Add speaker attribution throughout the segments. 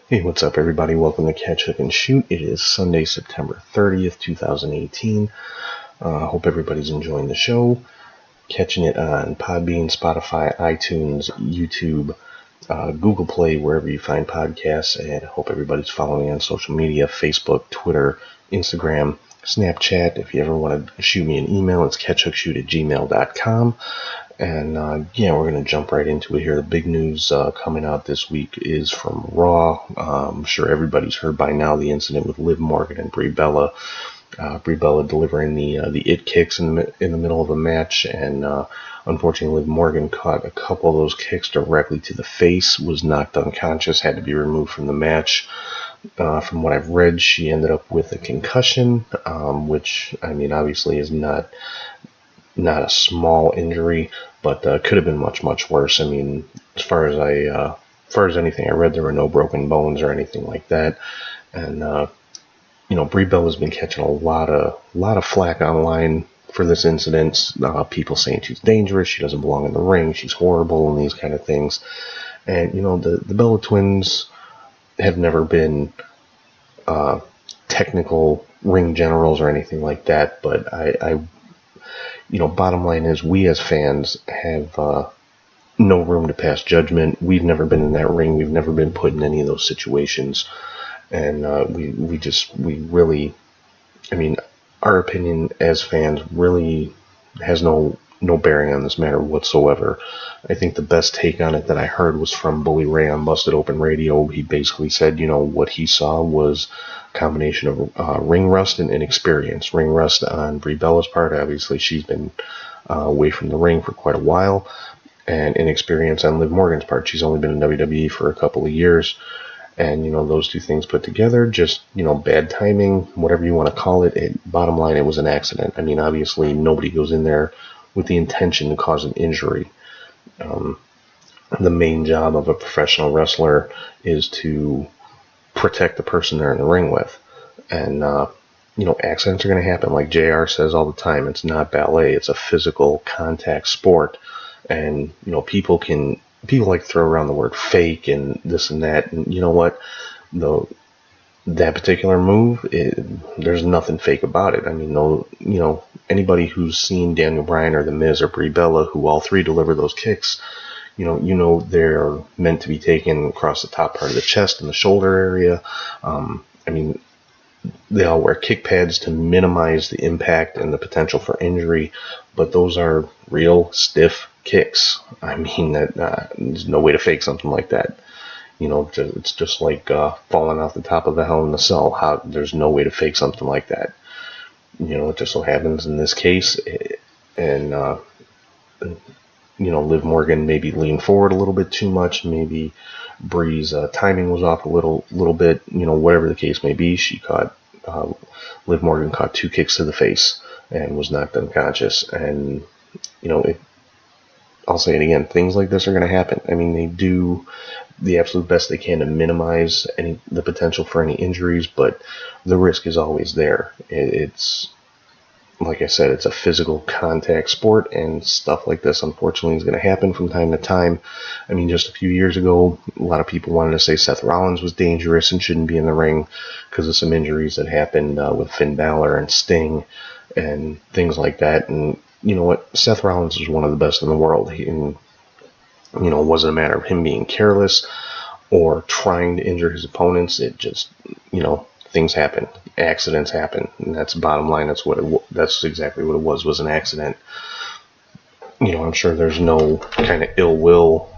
Speaker 1: Hey, what's up, everybody? Welcome to Catch, Hook, and Shoot. It is Sunday, September 30th, 2018. Hope everybody's enjoying the show. Catching it on Podbean, Spotify, iTunes, YouTube, Google Play, wherever you find podcasts. And hope everybody's following on social media, Facebook, Twitter, Instagram, Snapchat. If you ever want to shoot me an email, it's catchhookshoot@gmail.com. And we're going to jump right into it here. The big news coming out this week is from Raw. I'm sure everybody's heard by now the incident with Liv Morgan and Brie Bella. Brie Bella delivering the it kicks in the middle of a match, and unfortunately Liv Morgan caught a couple of those kicks directly to the face, was knocked unconscious, had to be removed from the match. From what I've read, she ended up with a concussion, which, I mean, obviously is not a small injury, but could have been much, much worse. I mean, as far as anything I read, there were no broken bones or anything like that. And Brie Bella's been catching a lot of flack online for this incident. People saying she's dangerous, she doesn't belong in the ring, she's horrible, and these kind of things. And the Bella twins have never been technical ring generals or anything like that, but I bottom line is, we as fans have no room to pass judgment. We've never been in that ring. We've never been put in any of those situations. And we really, I mean, our opinion as fans really has no bearing on this matter whatsoever. I think the best take on it that I heard was from Bully Ray on Busted Open Radio. He basically said, what he saw was a combination of ring rust and inexperience. Ring rust on Brie Bella's part. Obviously, she's been away from the ring for quite a while. And inexperience on Liv Morgan's part. She's only been in WWE for a couple of years. And, those two things put together, just, bad timing, whatever you want to call it. Bottom line, it was an accident. I mean, obviously, nobody goes in there with the intention to cause an injury. The main job of a professional wrestler is to protect the person they're in the ring with. And, accidents are going to happen. Like JR says all the time, it's not ballet. It's a physical contact sport. And, people like to throw around the word fake and this and that. And you know what? That particular move, there's nothing fake about it. I mean, anybody who's seen Daniel Bryan or The Miz or Brie Bella, who all three deliver those kicks, they're meant to be taken across the top part of the chest and the shoulder area. I mean, they all wear kick pads to minimize the impact and the potential for injury, but those are real stiff kicks. I mean, there's no way to fake something like that. It's just like falling off the top of a Hell in a Cell. There's no way to fake something like that. It just so happens in this case, Liv Morgan maybe leaned forward a little bit too much. Maybe Brie's timing was off a little bit. Whatever the case may be, Liv Morgan caught two kicks to the face and was knocked unconscious. And I'll say it again, things like this are going to happen. I mean, they do the absolute best they can to minimize the potential for any injuries, but the risk is always there. It's like I said, it's a physical contact sport, and stuff like this, unfortunately, is going to happen from time to time. I mean, just a few years ago, a lot of people wanted to say Seth Rollins was dangerous and shouldn't be in the ring because of some injuries that happened with Finn Balor and Sting and things like that. And you know what? Seth Rollins is one of the best in the world. It wasn't a matter of him being careless or trying to injure his opponents. It just, things happen. Accidents happen. And that's the bottom line. That's exactly what it was an accident. I'm sure there's no kind of ill will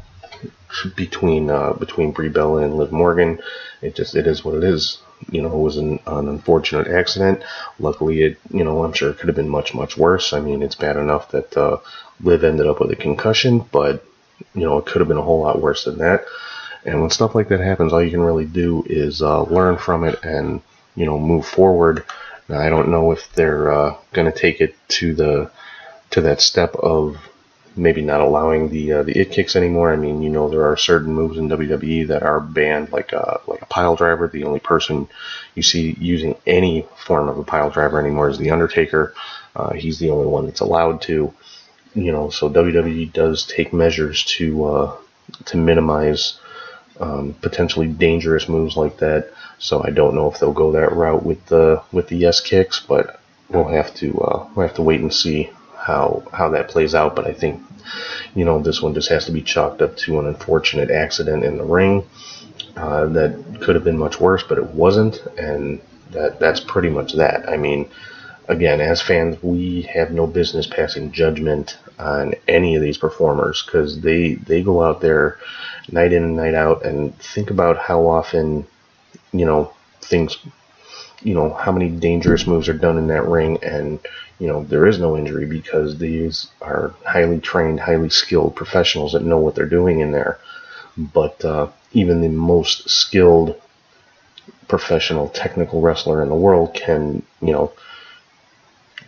Speaker 1: between Brie Bella and Liv Morgan. It is what it is. It was an unfortunate accident. Luckily, I'm sure it could have been much, much worse. I mean, it's bad enough that Liv ended up with a concussion, but, it could have been a whole lot worse than that. And when stuff like that happens, all you can really do is learn from it and, move forward. Now, I don't know if they're going to take it to that step of maybe not allowing the it kicks anymore. I mean, there are certain moves in WWE that are banned, like a pile driver. The only person you see using any form of a pile driver anymore is The Undertaker. He's the only one that's allowed to. So WWE does take measures to minimize potentially dangerous moves like that. So I don't know if they'll go that route with the yes kicks, but we'll have to wait and see how that plays out. But I think, this one just has to be chalked up to an unfortunate accident in the ring that could have been much worse, but it wasn't, and that's pretty much that. I mean, again, as fans, we have no business passing judgment on any of these performers because they go out there night in and night out, and think about how often, things, how many dangerous moves are done in that ring, and, there is no injury because these are highly trained, highly skilled professionals that know what they're doing in there. But even the most skilled professional technical wrestler in the world can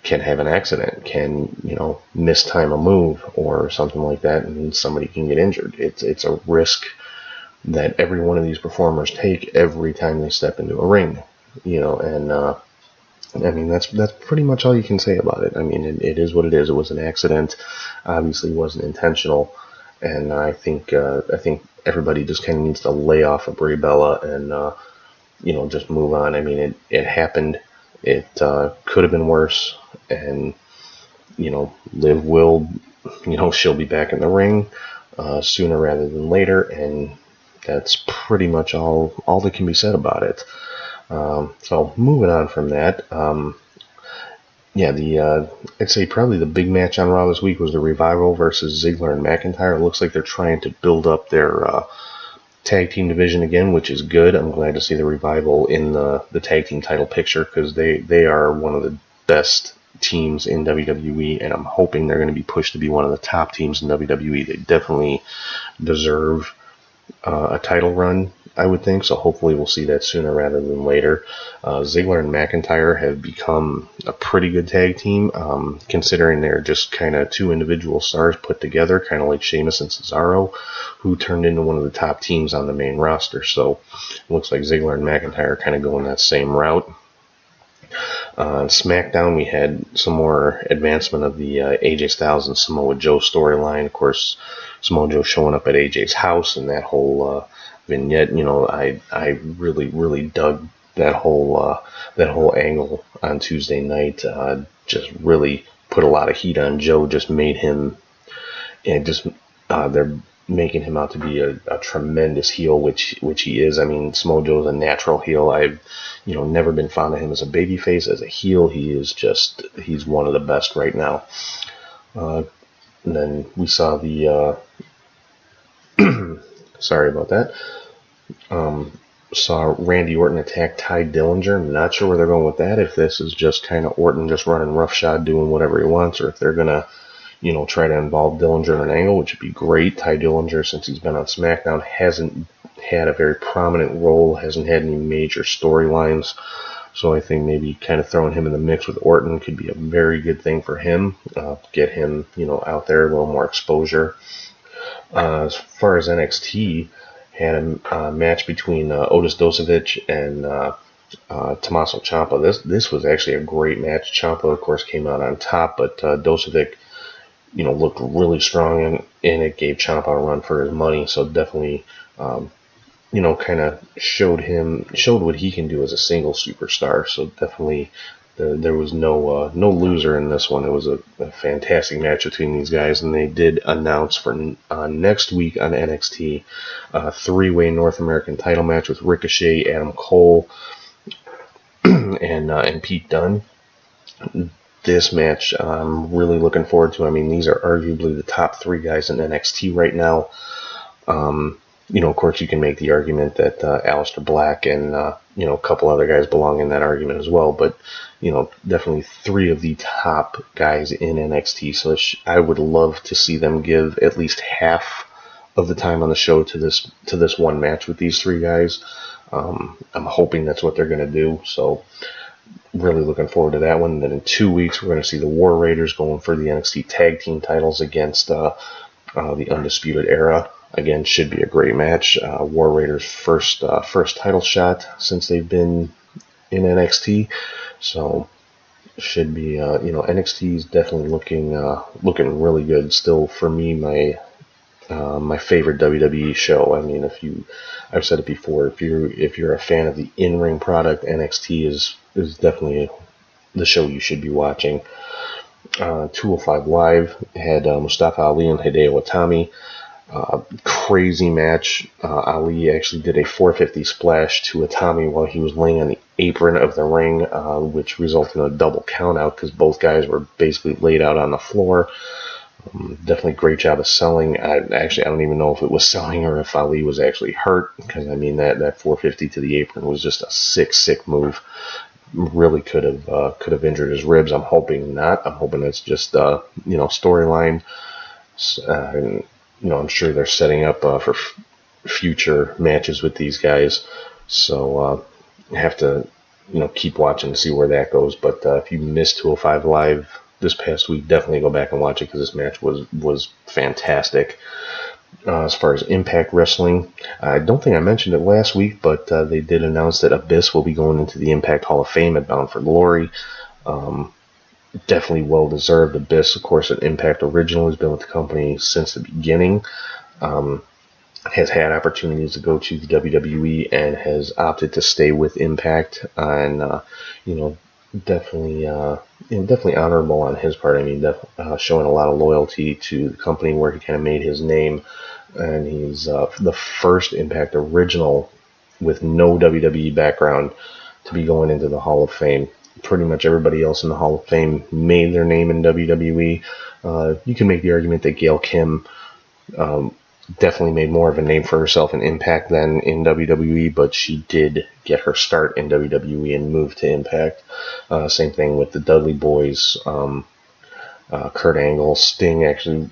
Speaker 1: have an accident, can, mistime a move or something like that, and somebody can get injured. It's a risk that every one of these performers take every time they step into a ring, and I mean, that's pretty much all you can say about it. I mean, it is what it is. It was an accident. Obviously, it wasn't intentional, and I think everybody just kind of needs to lay off of Brie Bella and just move on. I mean, it happened. It could have been worse, and Liv will, she'll be back in the ring sooner rather than later, and that's pretty much all that can be said about it. So moving on from that, I'd say probably the big match on Raw this week was the Revival versus Ziggler and McIntyre. It looks like they're trying to build up their tag team division again, which is good. I'm glad to see the Revival in the tag team title picture because they are one of the best teams in WWE, and I'm hoping they're going to be pushed to be one of the top teams in WWE. They definitely deserve a title run, I would think, so hopefully we'll see that sooner rather than later. Ziggler and McIntyre have become a pretty good tag team, considering they're just kind of two individual stars put together, kind of like Sheamus and Cesaro, who turned into one of the top teams on the main roster. So it looks like Ziggler and McIntyre kind of going that same route. On SmackDown, we had some more advancement of the AJ Styles and Samoa Joe storyline. Of course, Samoa Joe showing up at AJ's house and that whole vignette. I really dug that whole angle on Tuesday night. Just really put a lot of heat on Joe. Just made him, they're making him out to be a tremendous heel, which he is. I mean, Samoa Joe's a natural heel. I've never been fond of him as a babyface. As a heel, he's one of the best right now. And then we saw the sorry about that. Saw Randy Orton attack Ty Dillinger. I'm not sure where they're going with that. If this is just kind of Orton just running roughshod, doing whatever he wants, or if they're gonna try to involve Dillinger in an angle, which would be great. Ty Dillinger, since he's been on SmackDown, hasn't had a very prominent role, hasn't had any major storylines. So I think maybe kind of throwing him in the mix with Orton could be a very good thing for him. Get him, out there, a little more exposure. As far as NXT, had a match between Otis Dosovich and Tomaso Ciampa. This was actually a great match. Ciampa, of course, came out on top, but Dosovich, looked really strong, and it gave Ciampa a run for his money. So definitely, kind of showed what he can do as a single superstar. So definitely, there was no loser in this one. It was a fantastic match between these guys, and they did announce for next week on NXT a three-way North American title match with Ricochet, Adam Cole, and Pete Dunne. This match I'm really looking forward to. I mean, these are arguably the top three guys in NXT right now. Of course, you can make the argument that Aleister Black and a couple other guys belong in that argument as well. But definitely three of the top guys in NXT. So I would love to see them give at least half of the time on the show to this one match with these three guys. I'm hoping that's what they're going to do. So really looking forward to that one. And then in 2 weeks, we're going to see the War Raiders going for the NXT Tag Team titles against the Undisputed Era. Again, should be a great match. War Raiders' first title shot since they've been in NXT. So should be NXT is definitely looking really good. Still, for me, my my favorite WWE show. I mean, I've said it before, if you're a fan of the in-ring product, NXT is definitely the show you should be watching. 205 Live had Mustafa Ali and Hideo Itami. Crazy match. Ali actually did a 450 splash to Itami while he was laying on the apron of the ring, which resulted in a double count out because both guys were basically laid out on the floor. Definitely great job of selling. I don't even know if it was selling or if Ali was actually hurt, because I mean that 450 to the apron was just a sick move. Really could have injured his ribs. I'm hoping not. I'm hoping it's just storyline. And, I'm sure they're setting up for future matches with these guys. So have to keep watching to see where that goes. But if you missed 205 Live this past week, definitely go back and watch it, because this match was fantastic. As far as Impact Wrestling, I don't think I mentioned it last week, but they did announce that Abyss will be going into the Impact Hall of Fame at Bound for Glory. Definitely well deserved. Abyss, of course, an Impact original, has been with the company since the beginning. Has had opportunities to go to the WWE and has opted to stay with Impact, and definitely honorable on his part. I mean, showing a lot of loyalty to the company where he kind of made his name, and he's the first Impact original with no WWE background to be going into the Hall of Fame. Pretty much everybody else in the Hall of Fame made their name in WWE. You can make the argument that Gail Kim definitely made more of a name for herself in Impact than in WWE, but she did get her start in WWE and moved to Impact. Same thing with the Dudley Boys. Kurt Angle, Sting actually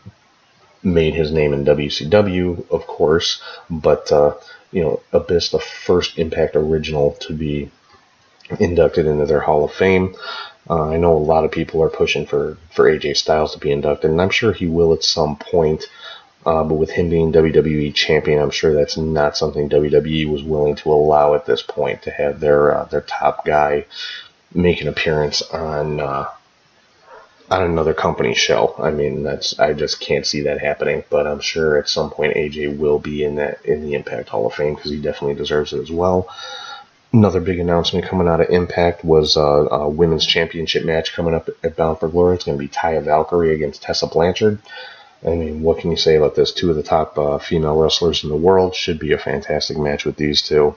Speaker 1: made his name in WCW, of course, but Abyss, the first Impact original to be inducted into their Hall of Fame. I know a lot of people are pushing for AJ Styles to be inducted, and I'm sure he will at some point. But with him being WWE champion, I'm sure that's not something WWE was willing to allow at this point, to have their top guy make an appearance on another company show. I mean, I just can't see that happening. But I'm sure at some point AJ will be in the Impact Hall of Fame, because he definitely deserves it as well. Another big announcement coming out of Impact was a women's championship match coming up at Bound for Glory. It's going to be Taya Valkyrie against Tessa Blanchard. I mean, what can you say about this? Two of the top female wrestlers in the world. Should be a fantastic match with these two.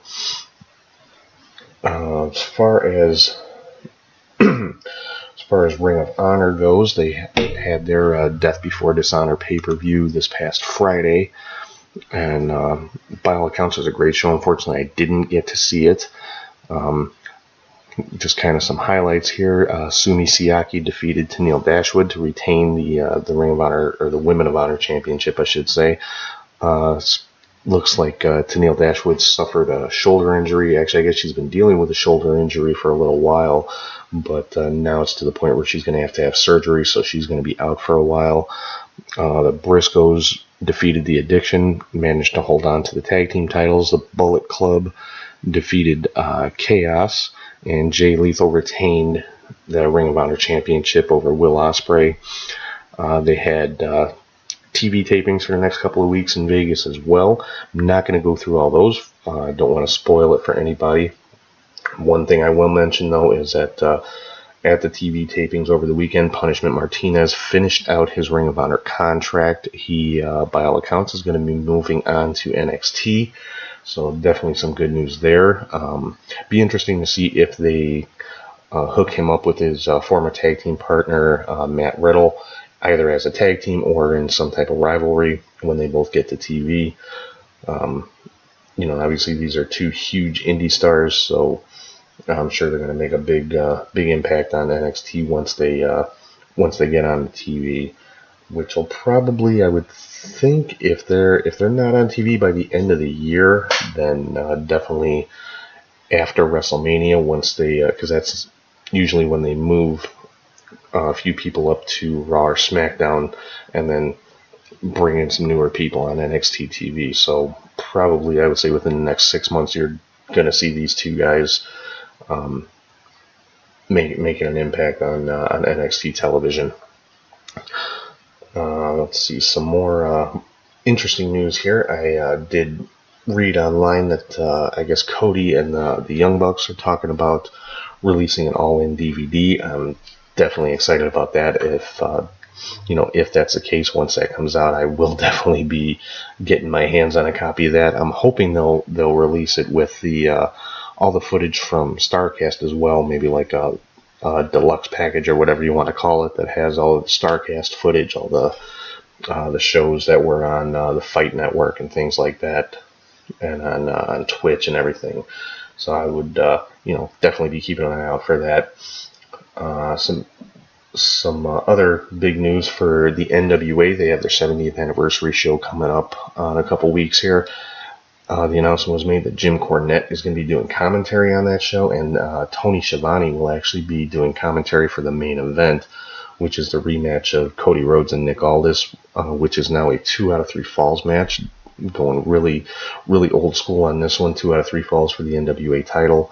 Speaker 1: As far as Ring of Honor goes, they had their Death Before Dishonor pay-per-view this past Friday, and by all accounts, it was a great show. Unfortunately, I didn't get to see it. Just kind of some highlights here. Sumi Siaki defeated Tenille Dashwood to retain the Ring of Honor, or the Women of Honor Championship, I should say. Looks like Tenille Dashwood suffered a shoulder injury. Actually, I guess she's been dealing with a shoulder injury for a little while, but now it's to the point where she's going to have surgery, so she's going to be out for a while. The Briscoes defeated The Addiction, managed to hold on to the tag team titles. The Bullet Club defeated Chaos, and Jay Lethal retained the Ring of Honor Championship over Will Ospreay. They had TV tapings for the next couple of weeks in Vegas as well. I'm not going to go through all those. I don't want to spoil it for anybody. One thing I will mention, though, is that at the TV tapings over the weekend, Punishment Martinez finished out his Ring of Honor contract. He, by all accounts, is going to be moving on to NXT. So definitely some good news there. Be interesting to see if they hook him up with his former tag team partner, Matt Riddle, either as a tag team or in some type of rivalry when they both get to TV. Obviously these are two huge indie stars, so I'm sure they're going to make a big impact on NXT once they get on the TV, which will probably, I would think, if they're not on TV by the end of the year, then definitely after WrestleMania, once they, because that's usually when they move a few people up to Raw or SmackDown, and then bring in some newer people on NXT TV. So probably, I would say, within the next 6 months, you're going to see these two guys making an impact on NXT television. Let's see some more interesting news here. I did read online that I guess Cody and the Young Bucks are talking about releasing an all-in DVD. I'm definitely excited about that. If that's the case, once that comes out, I will definitely be getting my hands on a copy of that. I'm hoping they'll release it with the all the footage from Starcast as well, maybe like a deluxe package or whatever you want to call it that has all of the Starcast footage, all the shows that were on the Fight Network and things like that, and on Twitch and everything. So I would definitely be keeping an eye out for that. Some other big news for the NWA. They have their 70th anniversary show coming up in a couple weeks here. The announcement was made that Jim Cornette is going to be doing commentary on that show, and Tony Schiavone will actually be doing commentary for the main event, which is the rematch of Cody Rhodes and Nick Aldis, which is now a 2 out of 3 falls match. Going really, really old school on this one. 2 out of 3 falls for the NWA title.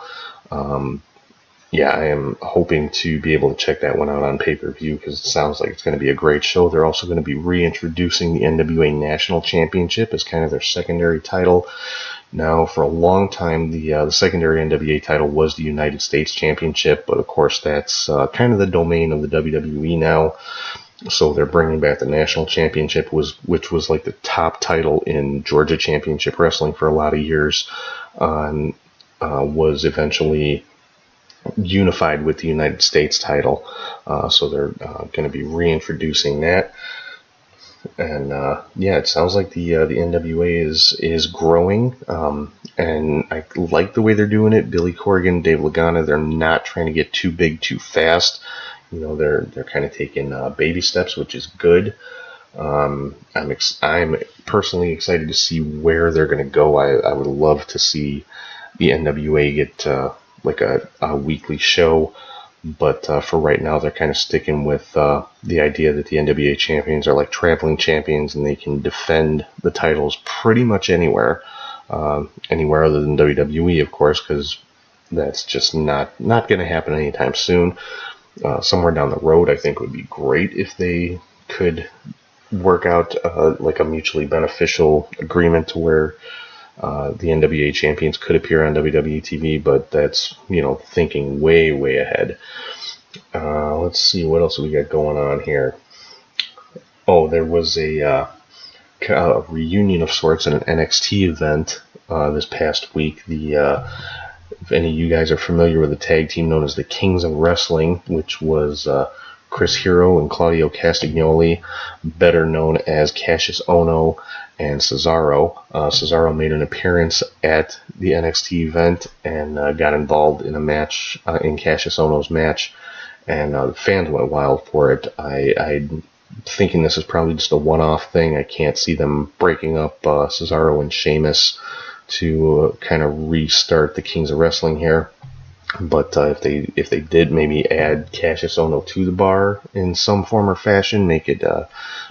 Speaker 1: I am hoping to be able to check that one out on pay-per-view because it sounds like it's going to be a great show. They're also going to be reintroducing the NWA National Championship as kind of their secondary title. Now, for a long time, the secondary NWA title was the United States Championship, but of course that's kind of the domain of the WWE now. So they're bringing back the National Championship, which was like the top title in Georgia Championship Wrestling for a lot of years, and was eventually unified with the United States title. So they're going to be reintroducing that. And it sounds like the NWA is growing, and I like the way they're doing it. Billy Corgan, Dave Lagana, they're not trying to get too big too fast. They're kind of taking baby steps, which is good. I'm personally excited to see where they're going to go. I would love to see the NWA get like a weekly show. But for right now, they're kind of sticking with the idea that the NWA champions are like traveling champions and they can defend the titles pretty much anywhere other than WWE, of course, because that's just not going to happen anytime soon. Somewhere down the road, I think it would be great if they could work out like a mutually beneficial agreement to where the NWA champions could appear on WWE TV, but that's, thinking way, way ahead. Let's see, what else we got going on here? Oh, there was a reunion of sorts at an NXT event this past week. If any of you guys are familiar with the tag team known as the Kings of Wrestling, which was Chris Hero and Claudio Castagnoli, better known as Cassius Ohno and Cesaro. Cesaro made an appearance at the NXT event and got involved in a match, in Cassius Ohno's match, and the fans went wild for it. I'm thinking this is probably just a one-off thing. I can't see them breaking up Cesaro and Sheamus to kind of restart the Kings of Wrestling here. But if they did maybe add Cassius Ohno to the bar in some form or fashion, make it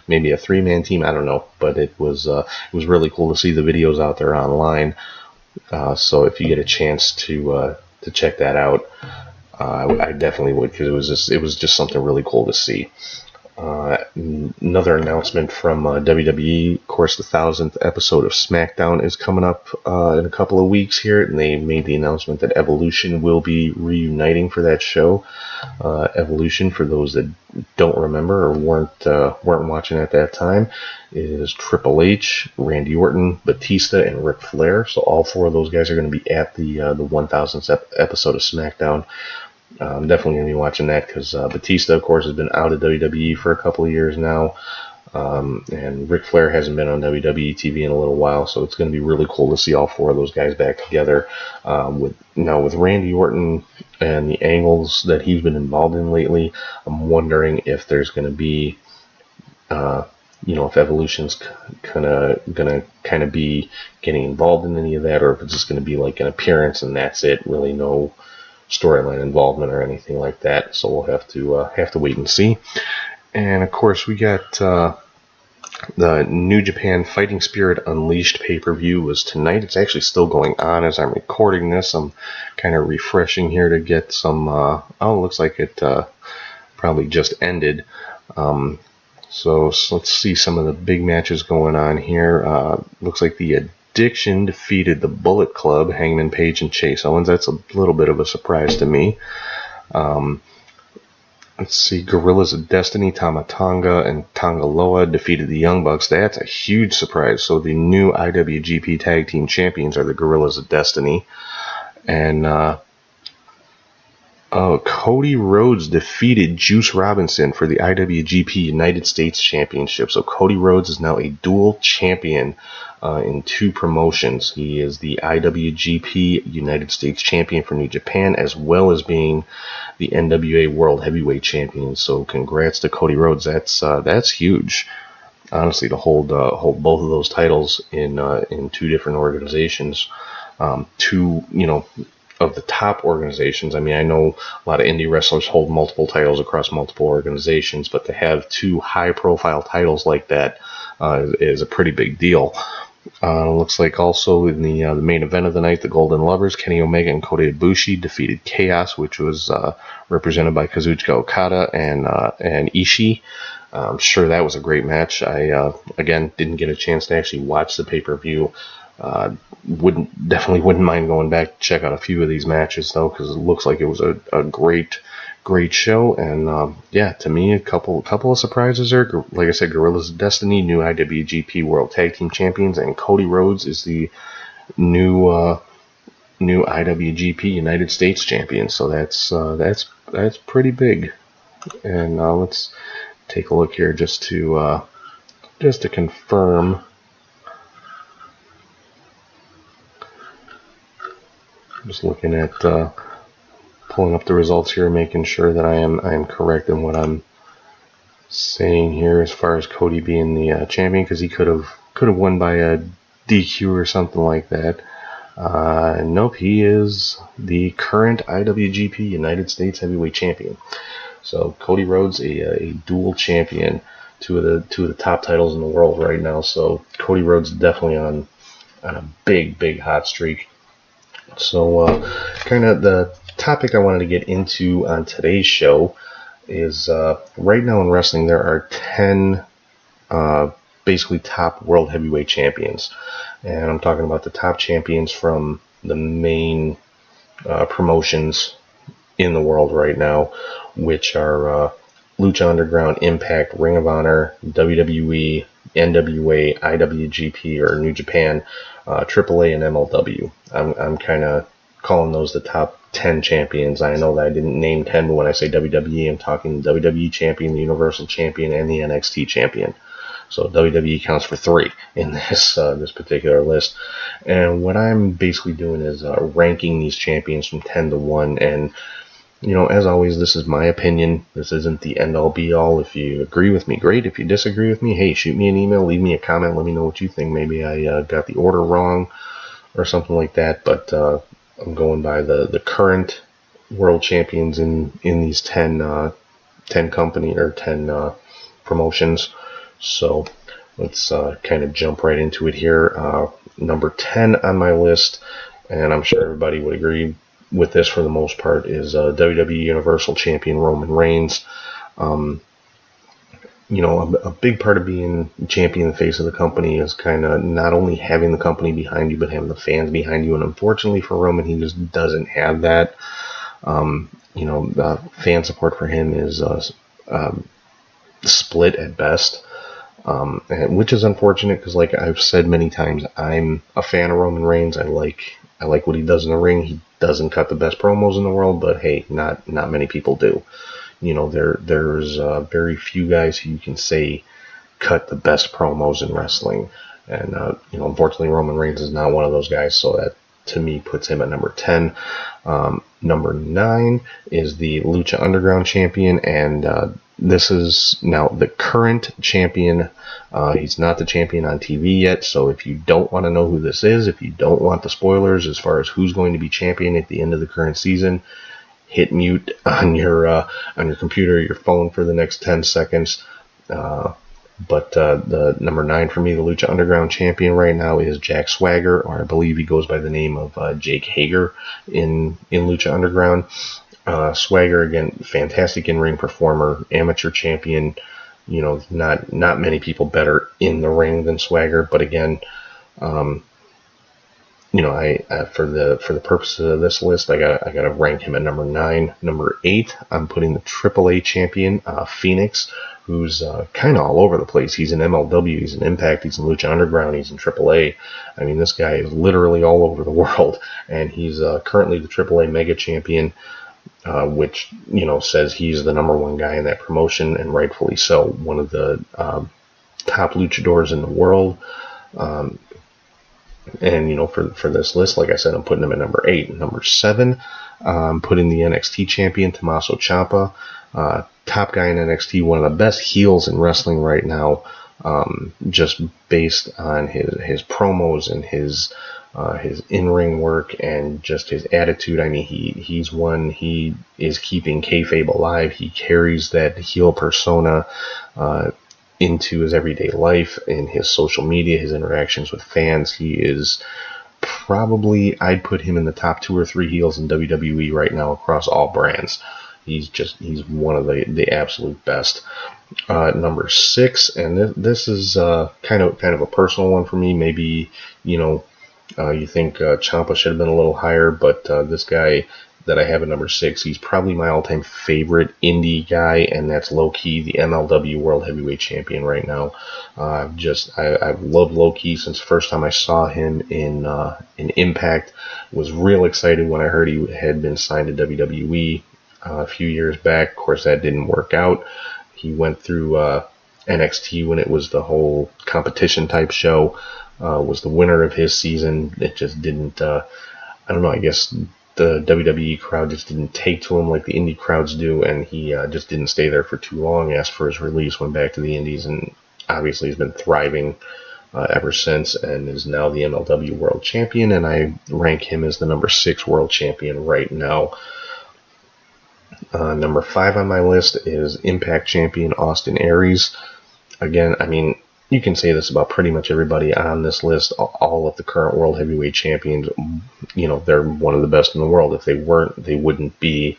Speaker 1: maybe a 3-man team, I don't know. But it was really cool to see the videos out there online. So if you get a chance to check that out, I definitely would, because it was just something really cool to see. Another announcement from WWE, of course, the 1000th episode of SmackDown is coming up in a couple of weeks here, and they made the announcement that Evolution will be reuniting for that show. Evolution, for those that don't remember or weren't watching at that time, is Triple H, Randy Orton, Batista, and Ric Flair. So all 4 of those guys are going to be at the 1000th episode of SmackDown. I'm definitely going to be watching that because Batista, of course, has been out of WWE for a couple of years now, and Ric Flair hasn't been on WWE TV in a little while, so it's going to be really cool to see all 4 of those guys back together. With Randy Orton and the angles that he's been involved in lately, I'm wondering if there's going to be, if Evolution's gonna kind of be getting involved in any of that, or if it's just going to be like an appearance and that's it, really no storyline involvement or anything like that. So we'll have to wait and see. And of course, we got the New Japan Fighting Spirit Unleashed pay-per-view was tonight. It's actually still going on as I'm recording this. I'm kind of refreshing here to get some. It looks like it probably just ended. So let's see some of the big matches going on here. Looks like the Addiction defeated the Bullet Club, Hangman Page and Chase Owens. That's a little bit of a surprise to me. Let's see, Gorillas of Destiny, Tama Tonga, and Tongaloa defeated the Young Bucks. That's a huge surprise. So the new IWGP Tag Team Champions are the Gorillas of Destiny. And Cody Rhodes defeated Juice Robinson for the IWGP United States Championship. So Cody Rhodes is now a dual champion in 2 promotions. He is the IWGP United States Champion for New Japan, as well as being the NWA World Heavyweight Champion. So congrats to Cody Rhodes. That's huge. Honestly, to hold both of those titles in 2 different organizations, 2 of the top organizations. I mean, I know a lot of indie wrestlers hold multiple titles across multiple organizations, but to have 2 high-profile titles like that is a pretty big deal. Looks like also in the main event of the night, the Golden Lovers, Kenny Omega and Kota Ibushi defeated Chaos, which was represented by Kazuchika Okada and Ishii. I'm sure that was a great match. I again didn't get a chance to actually watch the pay-per-view. Definitely wouldn't mind going back to check out a few of these matches though, because it looks like it was a great show. And yeah, to me, a couple of surprises there. Like I said, Gorillas of Destiny, new IWGP World Tag Team Champions, and Cody Rhodes is the new IWGP United States Champion. So that's pretty big. And let's take a look here just to confirm. Just looking at pulling up the results here, making sure that I am correct in what I'm saying here as far as Cody being the champion, because he could have won by a DQ or something like that. Nope, he is the current IWGP United States Heavyweight Champion. So Cody Rhodes, a dual champion, two of the top titles in the world right now. So Cody Rhodes definitely on a big hot streak. So kind of the topic I wanted to get into on today's show is right now in wrestling there are 10 basically top world heavyweight champions, and I'm talking about the top champions from the main promotions in the world right now, which are Lucha Underground, Impact, Ring of Honor, WWE, NWA, IWGP or New Japan, AAA, and MLW. I'm kind of calling those the top 10 champions. I know that I didn't name 10, but when I say WWE, I'm talking WWE champion, the Universal champion, and the NXT champion. So WWE counts for 3 in this particular list. And what I'm basically doing is ranking these champions from 10 to 1. And as always, this is my opinion. This isn't the end-all, be-all. If you agree with me, great. If you disagree with me, hey, shoot me an email, leave me a comment, let me know what you think. Maybe I got the order wrong or something like that. But I'm going by the current world champions in these 10 company or 10 promotions. So let's kind of jump right into it here. Number 10 on my list, and I'm sure everybody would agree with this for the most part, is WWE Universal Champion Roman Reigns. A big part of being champion, the face of the company, is kind of not only having the company behind you, but having the fans behind you. And unfortunately for Roman, he just doesn't have that. The fan support for him is split at best, which is unfortunate because, like I've said many times, I'm a fan of Roman Reigns. I like what he does in the ring. He doesn't cut the best promos in the world, but hey, not many people do. There's very few guys who you can say cut the best promos in wrestling, and unfortunately Roman Reigns is not one of those guys. So that to me puts him at number 10. Number 9 is the Lucha Underground champion, and this is now the current champion. He's not the champion on TV yet, so if you don't want to know who this is, if you don't want the spoilers as far as who's going to be champion at the end of the current season, hit mute on your computer or your phone for the next 10 seconds. But the number 9 for me, the Lucha Underground champion right now, is Jack Swagger, or I believe he goes by the name of Jake Hager in Lucha Underground. Swagger, again, fantastic in-ring performer, amateur champion, not many people better in the ring than Swagger. But again, I for the purposes of this list, I gotta rank him at number 9. Number 8, I'm putting the AAA champion, Phoenix, who's kind of all over the place. He's in MLW, he's in Impact, he's in Lucha Underground, he's in AAA. I mean, this guy is literally all over the world, and he's currently the AAA Mega Champion, which says he's the number 1 guy in that promotion, and rightfully so. One of the top luchadors in the world. And for this list, like I said, I'm putting him at number 8. Number 7, I'm putting the NXT champion, Tomaso Ciampa, top guy in NXT, one of the best heels in wrestling right now, just based on his promos and his in-ring work and just his attitude. I mean, he is keeping kayfabe alive. He carries that heel persona into his everyday life, in his social media, his interactions with fans. He is probably, I'd put him in the top 2 or 3 heels in WWE right now across all brands. He's one of the absolute best. Number 6, and this is kind of a personal one for me. Maybe you think Ciampa should have been a little higher, but this guy that I have at number 6, he's probably my all-time favorite indie guy, and that's Low-Ki, the MLW World Heavyweight Champion right now. I've loved Low-Ki since the first time I saw him in Impact. Was real excited when I heard he had been signed to WWE a few years back. Of course, that didn't work out. He went through NXT when it was the whole competition type show. Was the winner of his season. It just didn't. I don't know. I guess the WWE crowd just didn't take to him like the indie crowds do, and he just didn't stay there for too long. Asked for his release, went back to the indies, and obviously has been thriving ever since, and is now the MLW World Champion, and I rank him as the number 6 World Champion right now. Number 5 on my list is Impact Champion Austin Aries. Again, I mean, you can say this about pretty much everybody on this list. All of the current World Heavyweight Champions, they're one of the best in the world. If they weren't, they wouldn't be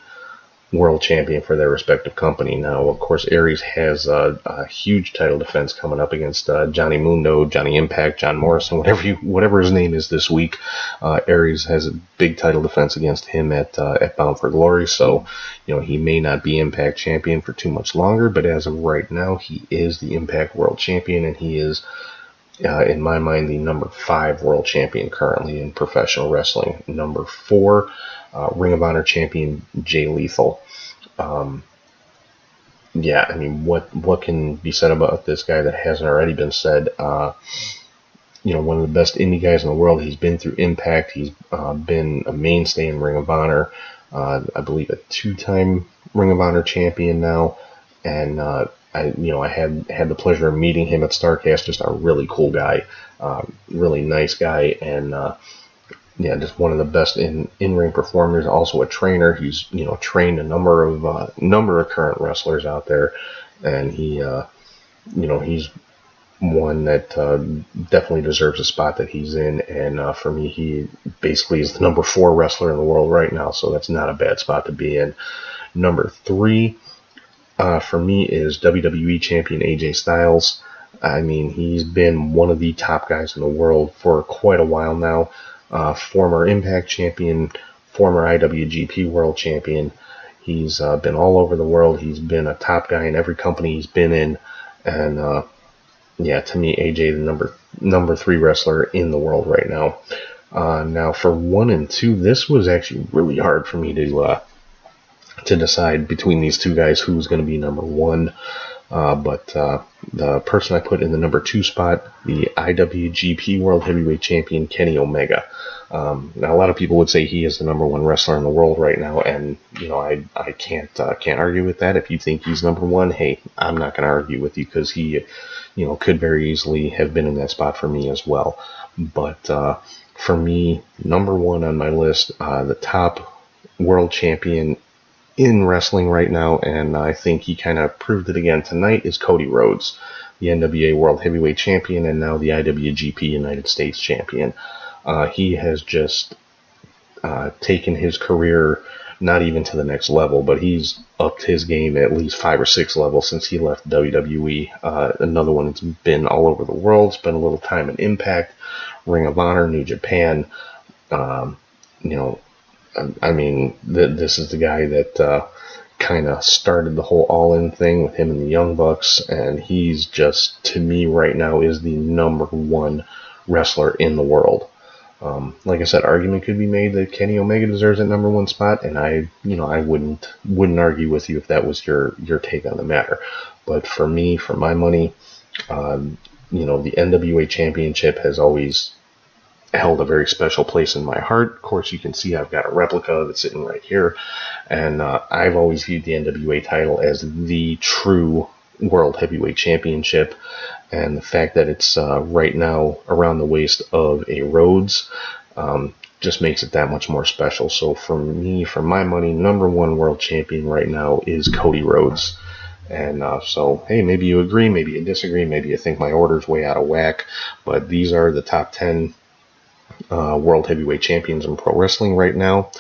Speaker 1: World Champion for their respective company. Now, of course, Aries has a huge title defense coming up against Johnny Mundo, Johnny Impact, John Morrison, whatever his name is this week. Aries has a big title defense against him at Bound for Glory, so he may not be Impact Champion for too much longer, but as of right now, he is the Impact World Champion, and he is, in my mind, the number 5 World Champion currently in professional wrestling. Number 4, Ring of Honor Champion Jay Lethal. Yeah, I mean, what can be said about this guy that hasn't already been said? One of the best indie guys in the world. He's been through Impact. He's been a mainstay in Ring of Honor. I believe a 2-time Ring of Honor champion now, and I had the pleasure of meeting him at Starrcast. Just a really cool guy, really nice guy, and just one of the best in-ring performers. Also a trainer. He's trained a number of current wrestlers out there, and he's one that definitely deserves a spot that he's in. And for me, he basically is the number 4 wrestler in the world right now, so that's not a bad spot to be in. Number 3 for me is WWE Champion AJ Styles. I mean, he's been one of the top guys in the world for quite a while now. Former Impact Champion, former IWGP World Champion. He's been all over the world. He's been a top guy in every company he's been in, and to me, AJ, the number 3 wrestler in the world right now. Now, for 1 and 2, this was actually really hard for me to decide between these 2 guys who's going to be number 1. But the person I put in the number 2 spot, the IWGP World Heavyweight Champion, Kenny Omega. Now, a lot of people would say he is the number 1 wrestler in the world right now, and I can't argue with that. If you think he's number 1, hey, I'm not going to argue with you, because he could very easily have been in that spot for me as well. But for me, number 1 on my list, the top world champion in wrestling right now, and I think he kind of proved it again tonight, is Cody Rhodes, the NWA World Heavyweight Champion and now the IWGP United States Champion. He has just taken his career not even to the next level, but he's upped his game at least 5 or 6 levels since he left WWE. Another one that's been all over the world, spent a little time in Impact, Ring of Honor, New Japan. I mean, this is the guy that kind of started the whole All-In thing with him and the Young Bucks, and he's just, to me right now, is the number one wrestler in the world. Like I said, argument could be made that Kenny Omega deserves that number one spot, and I wouldn't argue with you if that was your take on the matter. But for me, for my money, the NWA Championship has always held a very special place in my heart. Of course, you can see I've got a replica of it sitting right here, and I've always viewed the NWA title as the true World Heavyweight Championship, and the fact that it's right now around the waist of a Rhodes just makes it that much more special. So for me, for my money, number one world champion right now is Cody Rhodes. And so, hey, maybe you agree, maybe you disagree, maybe you think my order's way out of whack, but these are the top 10 World Heavyweight Champions in pro wrestling right now.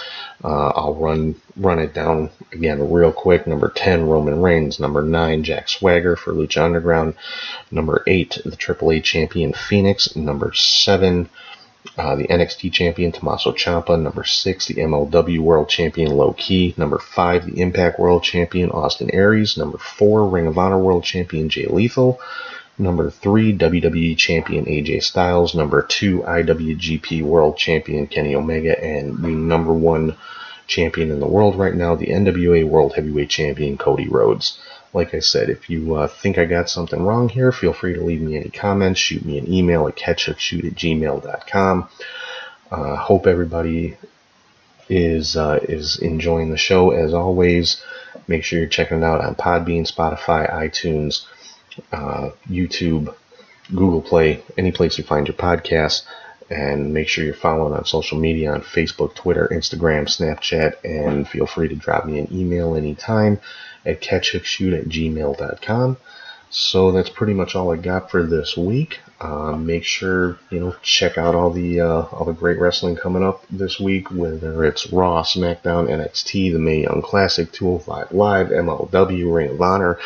Speaker 1: I'll run it down again real quick. Number 10, Roman Reigns. Number 9, Jack Swagger for Lucha Underground. Number 8, the AAA champion Phoenix. Number 7, the NXT champion Tomaso Ciampa. Number 6, the MLW World Champion Low Key. Number 5, the Impact World Champion Austin Aries. Number 4, Ring of Honor World Champion Jay Lethal. Number 3, WWE Champion AJ Styles. Number 2, IWGP World Champion Kenny Omega. And the number 1 champion in the world right now, the NWA World Heavyweight Champion Cody Rhodes. Like I said, if you think I got something wrong here, feel free to leave me any comments. Shoot me an email at catchupshoot@gmail.com. Hope everybody is enjoying the show. As always, make sure you're checking it out on Podbean, Spotify, iTunes, YouTube, Google Play, any place you find your podcasts, and make sure you're following on social media on Facebook, Twitter, Instagram, Snapchat, and feel free to drop me an email anytime at catchupshoot@gmail.com. So that's pretty much all I got for this week. Make sure, check out all the great wrestling coming up this week, whether it's Raw, SmackDown, NXT, the Mae Young Classic, 205 Live, MLW, Ring of Honor,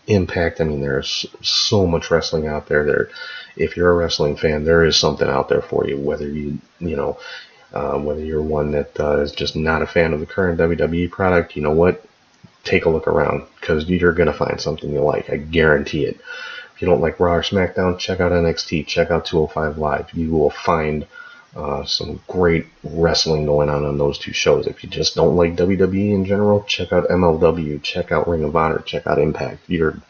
Speaker 1: Impact. I mean, there's so much wrestling out there. If you're a wrestling fan, there is something out there for you. Whether whether you're one that is just not a fan of the current WWE product, you know what? Take a look around, because you're gonna find something you like. I guarantee it. If you don't like Raw or SmackDown, check out NXT. Check out 205 Live. You will find some great wrestling going on those two shows. If you just don't like WWE in general, check out MLW, check out Ring of Honor, check out Impact. You're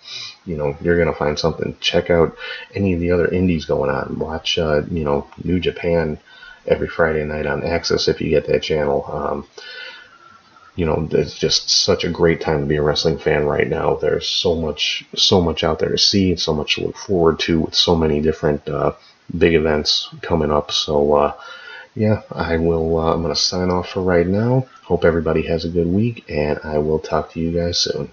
Speaker 1: gonna find something. Check out any of the other indies going on. Watch New Japan every Friday night on Access if you get that channel. It's just such a great time to be a wrestling fan right now. There's so much out there to see, so much to look forward to, with so many different big events coming up. So I'm going to sign off for right now. Hope everybody has a good week, and I will talk to you guys soon.